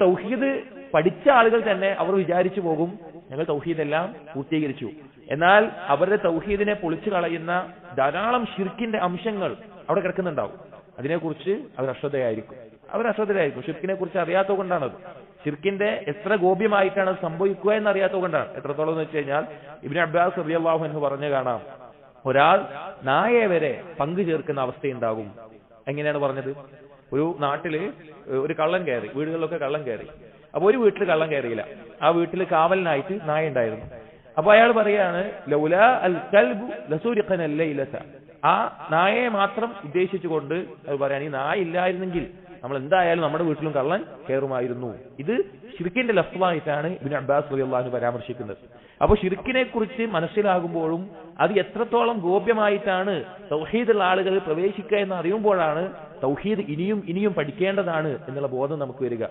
തൗഹീദ് പഠിച്ച ആളുകൾ തന്നെ അവർ വിചാരിച്ചു പോകും ഞങ്ങൾ തൗഹീദ് എല്ലാം പൂർത്തീകരിച്ചു. എന്നാൽ അവരുടെ തൗഹീദിനെ പൊളിച്ചു കളയുന്ന ധാരാളം ഷിർക്കിന്റെ അംശങ്ങൾ അവിടെ കിടക്കുന്നുണ്ടാവും. അതിനെക്കുറിച്ച് അവർ അശ്രദ്ധയായിരിക്കും. ഷിർക്കിനെ കുറിച്ച് അറിയാത്തത് കൊണ്ടാണത്. ഷിർക്കിന്റെ എത്ര ഗോപ്യമായിട്ടാണ് അത് സംഭവിക്കുക എന്നറിയാത്തത് കൊണ്ടാണ്. എത്രത്തോളം എന്ന് വെച്ച് കഴിഞ്ഞാൽ ഇബ്നു അബ്ബാസ് റളിയല്ലാഹു അൻഹു പറഞ്ഞു കാണാം, ഒരാൾ നായയെ വരെ പങ്കു ചേർക്കുന്ന അവസ്ഥയുണ്ടാകും. എങ്ങനെയാണ് പറഞ്ഞത്? ഒരു നാട്ടില് ഒരു കള്ളൻ കയറി, വീടുകളിലൊക്കെ കള്ളൻ കയറി. അപ്പൊ ഒരു വീട്ടിൽ കള്ളൻ കയറിയില്ല, ആ വീട്ടിൽ കാവലിനായിട്ട് നായ ഉണ്ടായിരുന്നു. അപ്പൊ അയാൾ പറയാണ്, ലൗലാ അൽ കൽബു ലസുരിഖന ലൈലത, ആ നായയെ മാത്രം ഉദ്ദേശിച്ചുകൊണ്ട് അത് പറയാണ്, ഈ നായ ഇല്ലായിരുന്നെങ്കിൽ നമ്മൾ എന്തായാലും നമ്മുടെ വീട്ടിലും കള്ളൻ കയറുമായിരുന്നു. ഇത് ഷിർക്കിന്റെ ലഫ്ളായിട്ടാണ് ഇബ്നു അബ്ബാസ് റളിയല്ലാഹു അൻഹു പരാമർശിക്കുന്നത്. അപ്പൊ ഷിർക്കിനെ കുറിച്ച് മനസ്സിലാകുമ്പോഴും അത് എത്രത്തോളം ഗോപ്യമായിട്ടാണ് തൗഹീദുള്ള ആളുകൾ പ്രവേശിക്കുക എന്ന് അറിയുമ്പോഴാണ് തൗഹീദ് ഇനിയും പഠിക്കേണ്ടതാണ് എന്നുള്ള ബോധം നമുക്ക് വരിക.